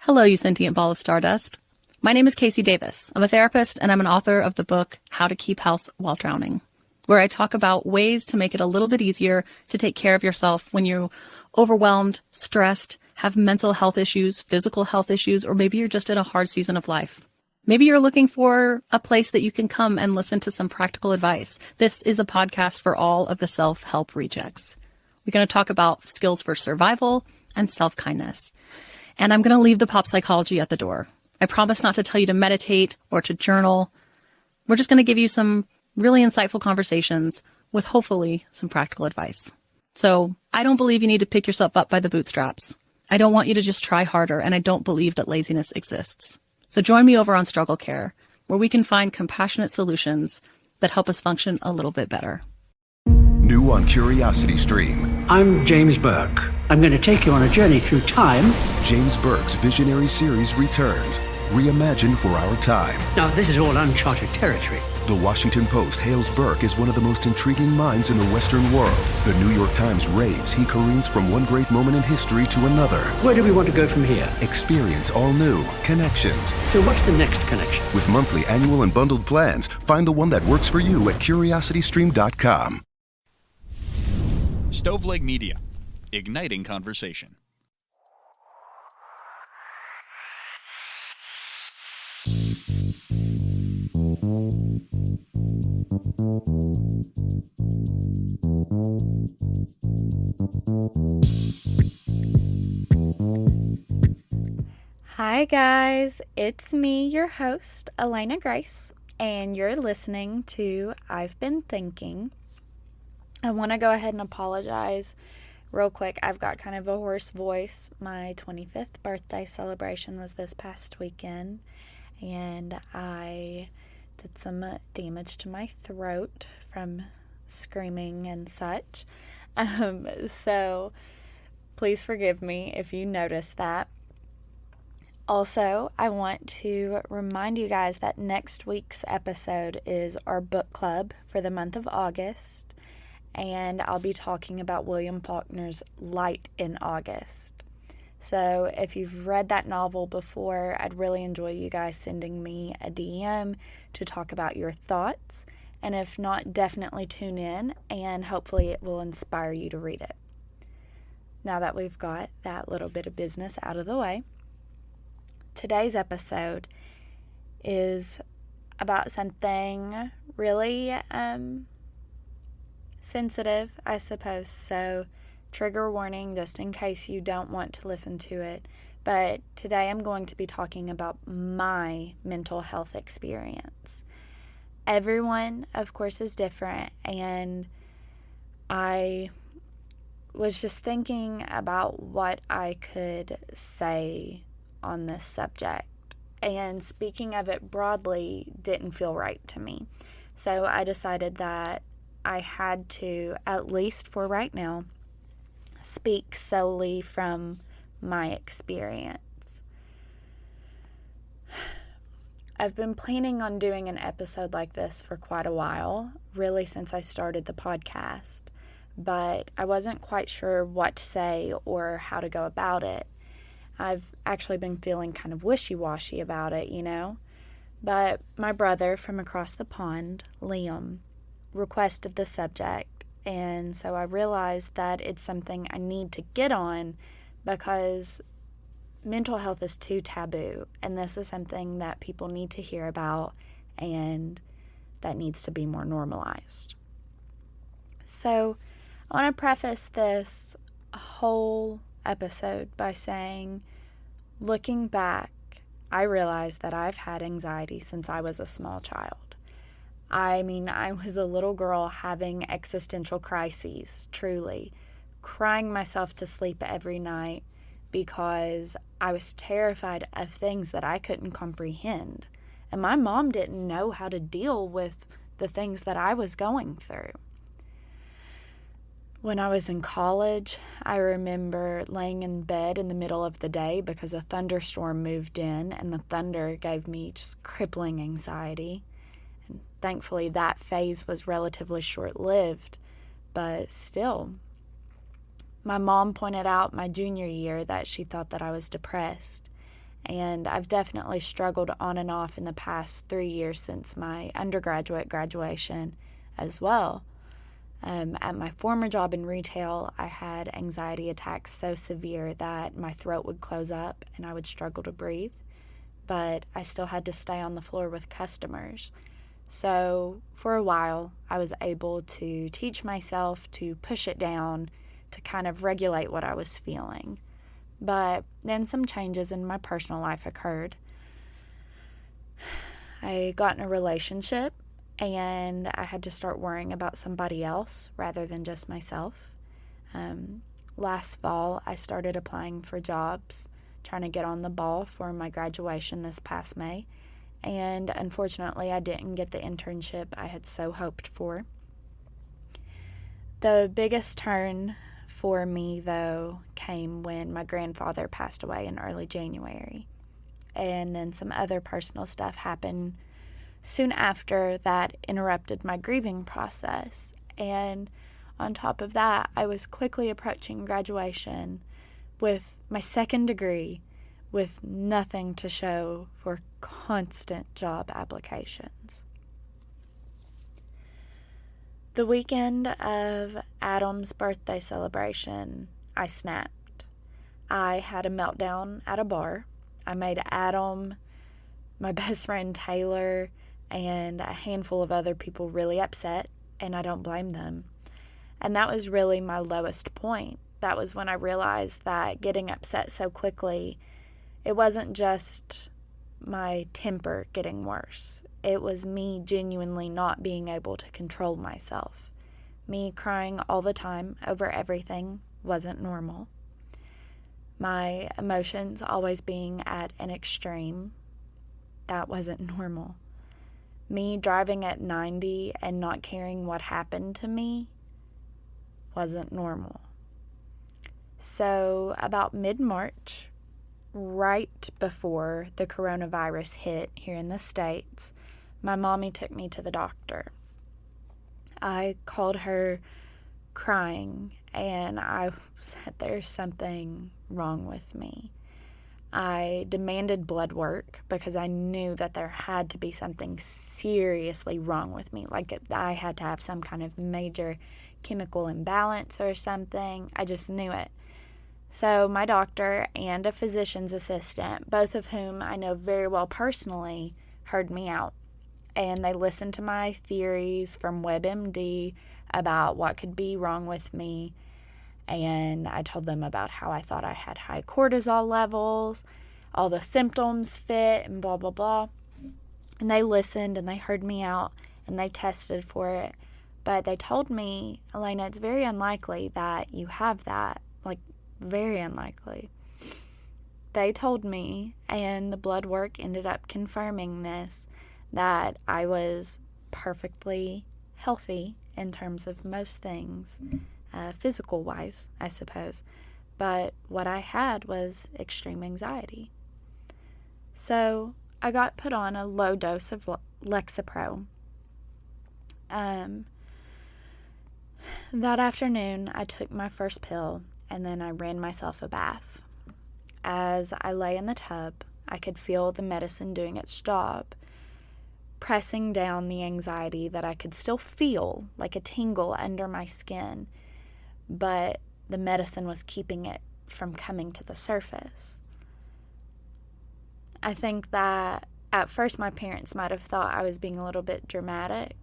Hello, you sentient ball of stardust. My name is Casey Davis. I'm a therapist and I'm an author of the book How to Keep House While Drowning, where I talk about ways to make it a little bit easier to take care of yourself when you're overwhelmed, stressed, have mental health issues, physical health issues, or maybe you're just in a hard season of life. Maybe you're looking for a place that you can come and listen to some practical advice. This is a podcast for all of the self-help rejects. We're going to talk about skills for survival and self-kindness. And I'm going to leave the pop psychology at the door. I promise not to tell you to meditate or to journal. We're just going to give you some really insightful conversations with hopefully some practical advice. So I don't believe you need to pick yourself up by the bootstraps. I don't want you to just try harder, and I don't believe that laziness exists. So join me over on Struggle Care, where we can find compassionate solutions that help us function a little bit better. New on Curiosity Stream. I'm James Burke. I'm going to take you on a journey through time. James Burke's visionary series returns, reimagined for our time. Now, this is all uncharted territory. The Washington Post hails Burke as one of the most intriguing minds in the Western world. The New York Times raves he careens from one great moment in history to another. Where do we want to go from here? Experience all new Connections. So what's the next connection? With monthly, annual, and bundled plans, find the one that works for you at CuriosityStream.com. Stoveleg Media, igniting conversation. Hi guys, it's me, your host, Elena Grace, and you're listening to I've Been Thinking. I want to go ahead and apologize real quick. I've got kind of a hoarse voice. My 25th birthday celebration was this past weekend, and I did some damage to my throat from screaming and such. So please forgive me if you notice that. Also, I want to remind you guys that next week's episode is our book club for the month of August. And I'll be talking about William Faulkner's Light in August. So if you've read that novel before, I'd really enjoy you guys sending me a DM to talk about your thoughts. And if not, definitely tune in and hopefully it will inspire you to read it. Now that we've got that little bit of business out of the way, today's episode is about something really sensitive, I suppose, so trigger warning just in case you don't want to listen to it. But today I'm going to be talking about my mental health experience. Everyone, of course, is different, and I was just thinking about what I could say on this subject, and speaking of it broadly didn't feel right to me. So I decided that I had to, at least for right now, speak solely from my experience. I've been planning on doing an episode like this for quite a while, really since I started the podcast, but I wasn't quite sure what to say or how to go about it. I've actually been feeling kind of wishy-washy about it, but my brother from across the pond, Liam, requested the subject, and so I realized that it's something I need to get on because mental health is too taboo, and this is something that people need to hear about and that needs to be more normalized. So I want to preface this whole episode by saying, looking back, I realized that I've had anxiety since I was a small child. I was a little girl having existential crises, truly, crying myself to sleep every night because I was terrified of things that I couldn't comprehend. And my mom didn't know how to deal with the things that I was going through. When I was in college, I remember laying in bed in the middle of the day because a thunderstorm moved in, and the thunder gave me just crippling anxiety. And thankfully, that phase was relatively short-lived, but still. My mom pointed out my junior year that she thought that I was depressed, And I've definitely struggled on and off in the past 3 years since my undergraduate graduation as well. At my former job in retail, I had anxiety attacks so severe that my throat would close up and I would struggle to breathe. But I still had to stay on the floor with customers. So for a while, I was able to teach myself to push it down, to kind of regulate what I was feeling. But then some changes in my personal life occurred. I got in a relationship and I had to start worrying about somebody else rather than just myself. Last fall, I started applying for jobs, trying to get on the ball for my graduation this past May. And unfortunately, I didn't get the internship I had so hoped for. The biggest turn for me, though, came when my grandfather passed away in early January. And then some other personal stuff happened soon after that interrupted my grieving process. And on top of that, I was quickly approaching graduation with my second degree, with nothing to show for constant job applications. The weekend of Adam's birthday celebration, I snapped. I had a meltdown at a bar. I made Adam, my best friend Taylor, and a handful of other people really upset, and I don't blame them. And that was really my lowest point. That was when I realized that getting upset so quickly, it wasn't just my temper getting worse. It was me genuinely not being able to control myself. Me crying all the time over everything wasn't normal. My emotions always being at an extreme, that wasn't normal. Me driving at 90 and not caring what happened to me wasn't normal. So about mid-March, right before the coronavirus hit here in the States, my mommy took me to the doctor. I called her crying, and I said there's something wrong with me. I demanded blood work because I knew that there had to be something seriously wrong with me, like I had to have some kind of major chemical imbalance or something. I just knew it. So my doctor and a physician's assistant, both of whom I know very well personally, heard me out. And they listened to my theories from WebMD about what could be wrong with me. And I told them about how I thought I had high cortisol levels, all the symptoms fit, and blah, blah, blah. And they listened and they heard me out and they tested for it. But they told me, Elena, it's very unlikely that you have that. Like, very unlikely. They told me, and the blood work ended up confirming this, that I was perfectly healthy in terms of most things, physical-wise, I suppose. But what I had was extreme anxiety. So I got put on a low dose of Lexapro. That afternoon, I took my first pill, and then I ran myself a bath. As I lay in the tub, I could feel the medicine doing its job, pressing down the anxiety that I could still feel like a tingle under my skin, but the medicine was keeping it from coming to the surface. I think that at first my parents might have thought I was being a little bit dramatic,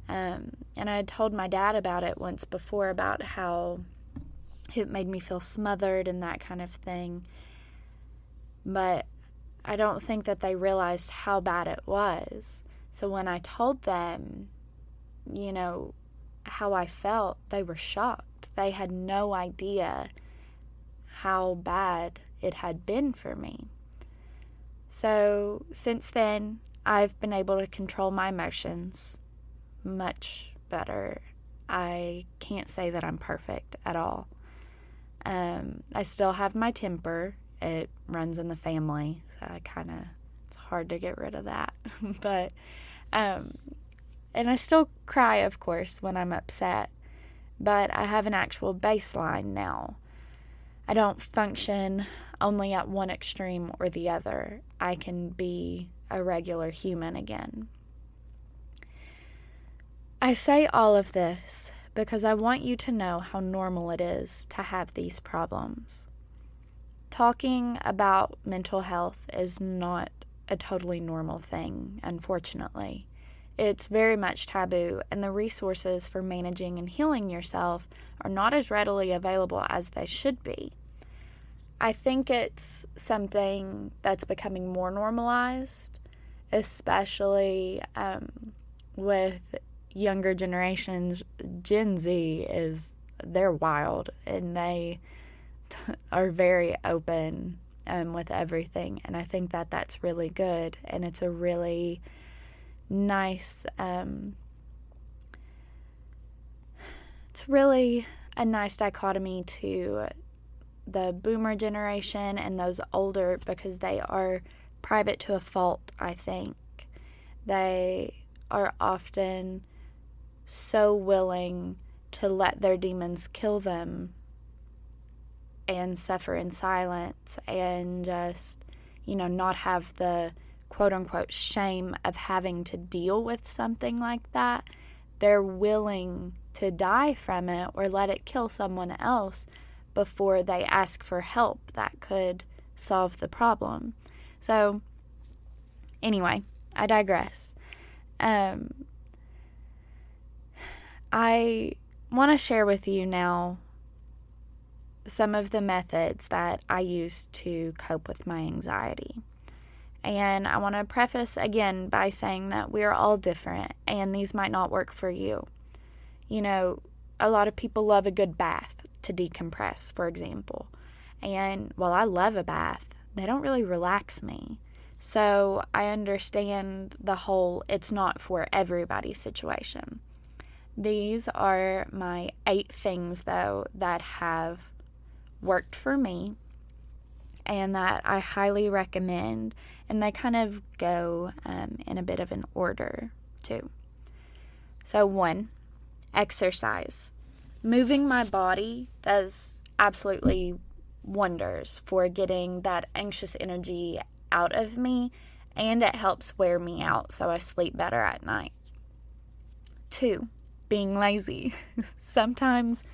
and I had told my dad about it once before, about how it made me feel smothered and that kind of thing. But I don't think that they realized how bad it was. So when I told them, how I felt, they were shocked. They had no idea how bad it had been for me. So since then, I've been able to control my emotions much better. I can't say that I'm perfect at all. I still have my temper. It runs in the family, so it's hard to get rid of that. But, and I still cry, of course, when I'm upset, but I have an actual baseline now. I don't function only at one extreme or the other. I can be a regular human again. I say all of this because I want you to know how normal it is to have these problems. Talking about mental health is not a totally normal thing, unfortunately. It's very much taboo, and the resources for managing and healing yourself are not as readily available as they should be. I think it's something that's becoming more normalized, especially with younger generations. Gen Z they're wild, and they are very open with everything, and I think that that's really good, and it's a really nice it's really a nice dichotomy to the boomer generation and those older, because they are private to a fault. I think they are often so willing to let their demons kill them and suffer in silence, and just, not have the quote-unquote shame of having to deal with something like that. They're willing to die from it or let it kill someone else before they ask for help that could solve the problem. So, anyway, I digress. I want to share with you now some of the methods that I use to cope with my anxiety. And I want to preface again by saying that we're all different, and these might not work for you. A lot of people love a good bath to decompress, for example. And while I love a bath, they don't really relax me. So I understand the whole it's not for everybody situation. These are my 8 things, though, that have worked for me and that I highly recommend, and they kind of go in a bit of an order too. So 1, exercise. Moving my body does absolutely wonders for getting that anxious energy out of me, and it helps wear me out so I sleep better at night. 2, being lazy. Sometimes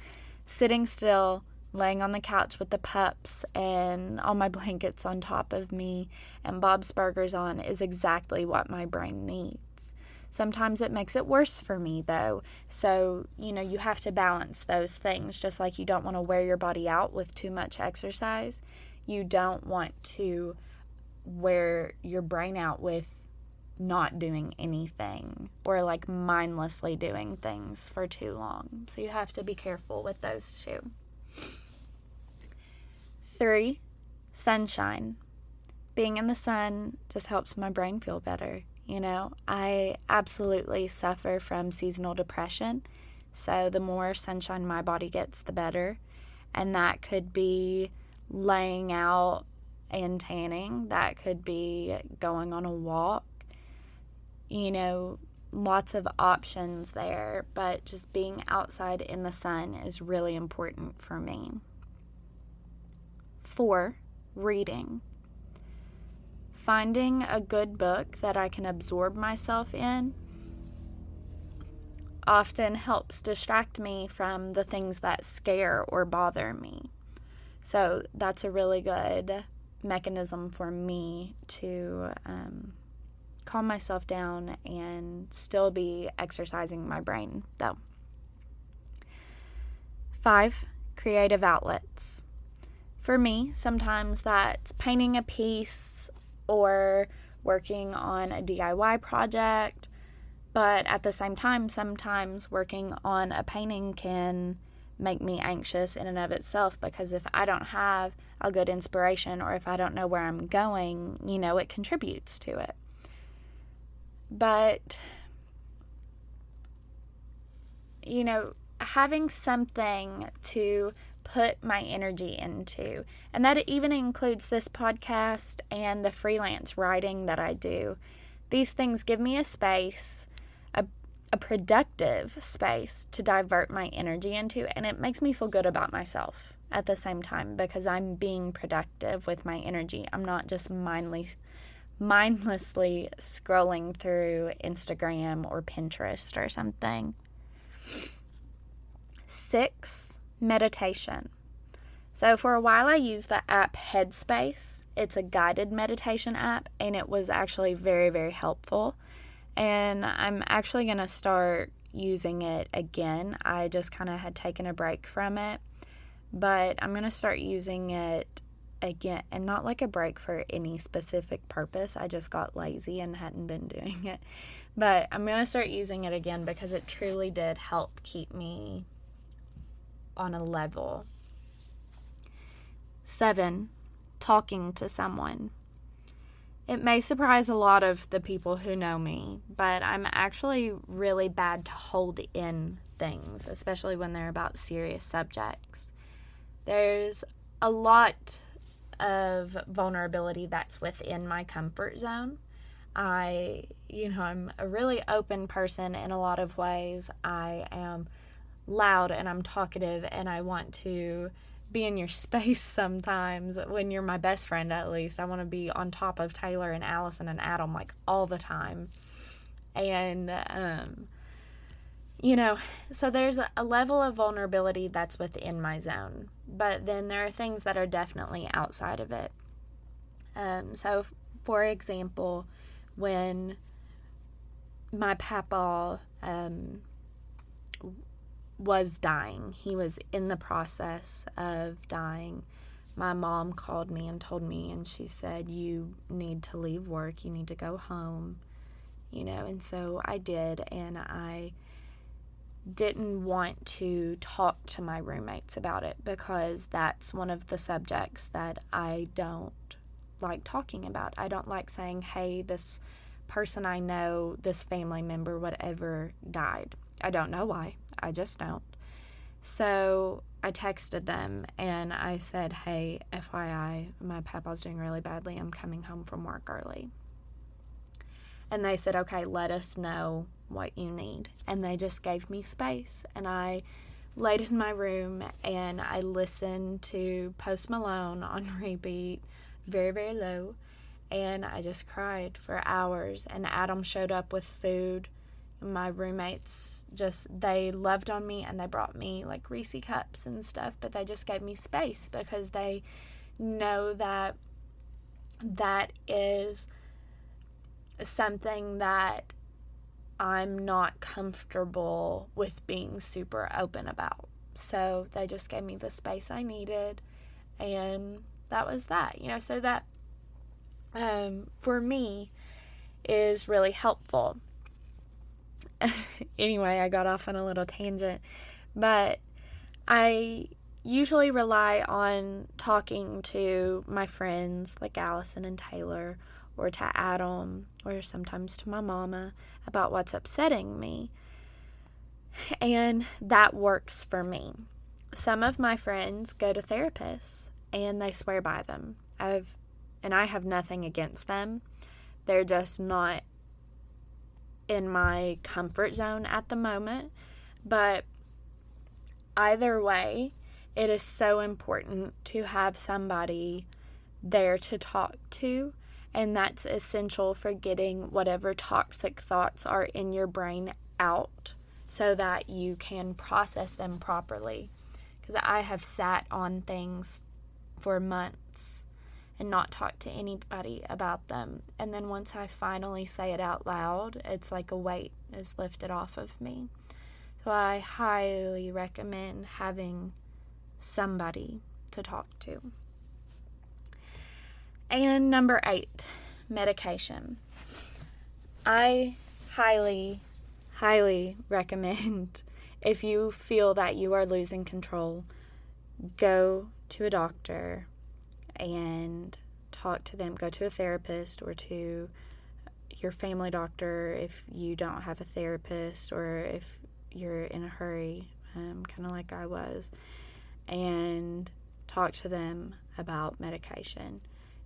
sitting still, laying on the couch with the pups and all my blankets on top of me and Bob's Burgers on is exactly what my brain needs. Sometimes it makes it worse for me, though. So, you have to balance those things. Just like you don't want to wear your body out with too much exercise, you don't want to wear your brain out with not doing anything or like mindlessly doing things for too long. So you have to be careful with those two. 3, sunshine. Being in the sun just helps my brain feel better. I absolutely suffer from seasonal depression, so the more sunshine my body gets, the better. And that could be laying out and tanning. That could be going on a walk. Lots of options there, but just being outside in the sun is really important for me. 4, reading. Finding a good book that I can absorb myself in often helps distract me from the things that scare or bother me. So that's a really good mechanism for me to calm myself down and still be exercising my brain, though. 5, creative outlets. For me, sometimes that's painting a piece or working on a DIY project, but at the same time, sometimes working on a painting can make me anxious in and of itself, because if I don't have a good inspiration or if I don't know where I'm going, it contributes to it. But, having something to put my energy into, and that even includes this podcast and the freelance writing that I do. These things give me a space, a productive space to divert my energy into, and it makes me feel good about myself at the same time because I'm being productive with my energy. I'm not just mindlessly scrolling through Instagram or Pinterest or something. 6, meditation. So for a while I used the app Headspace. It's a guided meditation app, and it was actually very, very helpful. And I'm actually going to start using it again. I just kind of had taken a break from it, but I'm going to start using it again, and not like a break for any specific purpose. I just got lazy and hadn't been doing it. But I'm going to start using it again because it truly did help keep me on a level. 7, talking to someone. It may surprise a lot of the people who know me, but I'm actually really bad to hold in things, especially when they're about serious subjects. There's a lot of vulnerability that's within my comfort zone. I'm a really open person in a lot of ways. I am loud and I'm talkative, and I want to be in your space sometimes. When you're my best friend, at least I want to be on top of Taylor and Allison and Adam like all the time. And so there's a level of vulnerability that's within my zone, but then there are things that are definitely outside of it. So for example, when my papa was dying, he was in the process of dying, my mom called me and told me, and she said, you need to leave work, you need to go home, and so I did, and I didn't want to talk to my roommates about it because that's one of the subjects that I don't like talking about. I don't like saying, hey, this person I know, this family member, whatever, died. I don't know why. I just don't. So I texted them and I said, hey, FYI, my papa's doing really badly. I'm coming home from work early. And they said, okay, let us know what you need. And they just gave me space. And I laid in my room and I listened to Post Malone on repeat, very, very low. And I just cried for hours. And Adam showed up with food. My roommates they loved on me and they brought me like Reese cups and stuff, but they just gave me space because they know that is something that I'm not comfortable with being super open about. So they just gave me the space I needed, and that was that. So that for me is really helpful. Anyway, I got off on a little tangent, but I usually rely on talking to my friends like Allison and Taylor, or to Adam, or sometimes to my mama about what's upsetting me, and that works for me. Some of my friends go to therapists and they swear by them. I have nothing against them. They're just not in my comfort zone at the moment, but either way, it is so important to have somebody there to talk to, and that's essential for getting whatever toxic thoughts are in your brain out so that you can process them properly. Because I have sat on things for months and not talk to anybody about them. And then once I finally say it out loud, it's like a weight is lifted off of me. So I highly recommend having somebody to talk to. And number 8, medication. I highly, highly recommend, if you feel that you are losing control, go to a doctor and talk to them. Go to a therapist or to your family doctor if you don't have a therapist, or if you're in a hurry, kind of like I was, and talk to them about medication.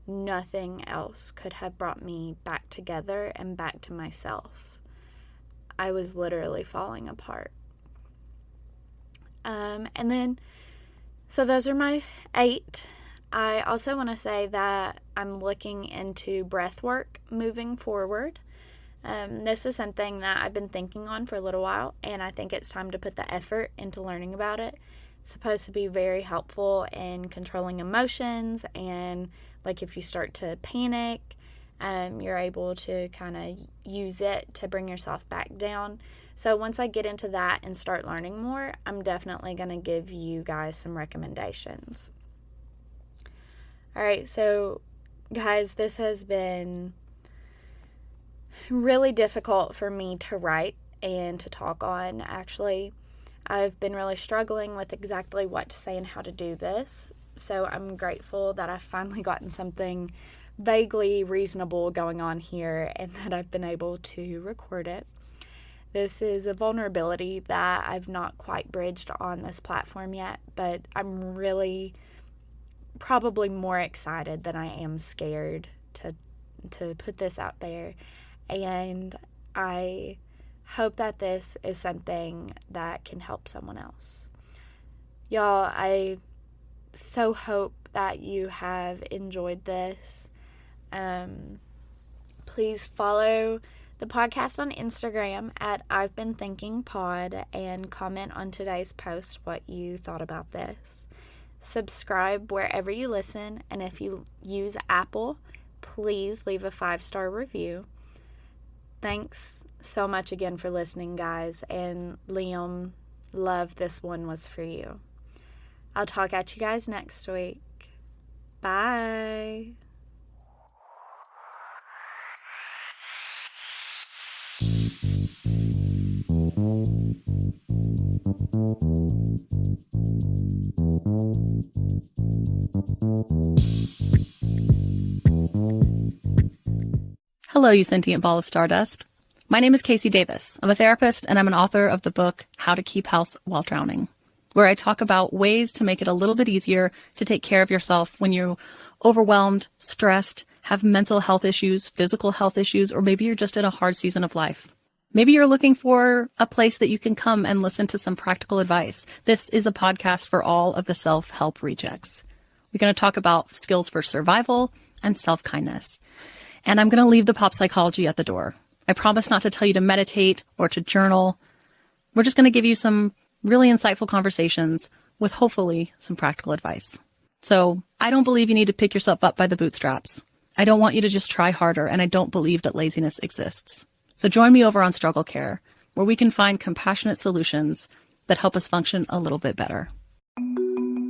Nothing else could have brought me back together and back to myself. I was literally falling apart. And then So those are my 8. I also want to say that I'm looking into breath work moving forward. This is something that I've been thinking on for a little while, and I think it's time to put the effort into learning about it. It's supposed to be very helpful in controlling emotions, and like if you start to panic, you're able to kind of use it to bring yourself back down. So once I get into that and start learning more, I'm definitely going to give you guys some recommendations. All right, so guys, this has been really difficult for me to write and to talk on, actually. I've been really struggling with exactly what to say and how to do this. So I'm grateful that I've finally gotten something vaguely reasonable going on here and that I've been able to record it. This is a vulnerability that I've not quite bridged on this platform yet, but I'm really probably more excited than I am scared to put this out there. And I hope that this is something that can help someone else. Y'all, I so hope that you have enjoyed this. Please follow the podcast on Instagram at I've Been Thinking Pod and comment on today's post what you thought about this. Subscribe wherever you listen, and if you use Apple, please leave a 5-star review. Thanks so much again for listening, guys, and Liam, love, this one was for you. I'll talk at you guys next week. Bye. Hello, you sentient ball of stardust. My name is Casey Davis. I'm a therapist, and I'm an author of the book How to Keep House While Drowning, where I talk about ways to make it a little bit easier to take care of yourself when you're overwhelmed, stressed, have mental health issues, physical health issues, or maybe you're just in a hard season of life. Maybe you're looking for a place that you can come and listen to some practical advice. This is a podcast for all of the self-help rejects. We're going to talk about skills for survival and self-kindness. And I'm going to leave the pop psychology at the door. I promise not to tell you to meditate or to journal. We're just going to give you some really insightful conversations with hopefully some practical advice. So I don't believe you need to pick yourself up by the bootstraps. I don't want you to just try harder, and I don't believe that laziness exists. So join me over on Struggle Care, where we can find compassionate solutions that help us function a little bit better.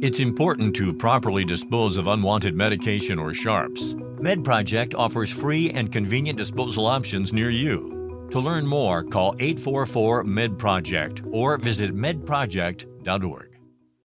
It's important to properly dispose of unwanted medication or sharps. MedProject offers free and convenient disposal options near you. To learn more, call 844-MED-PROJECT or visit medproject.org.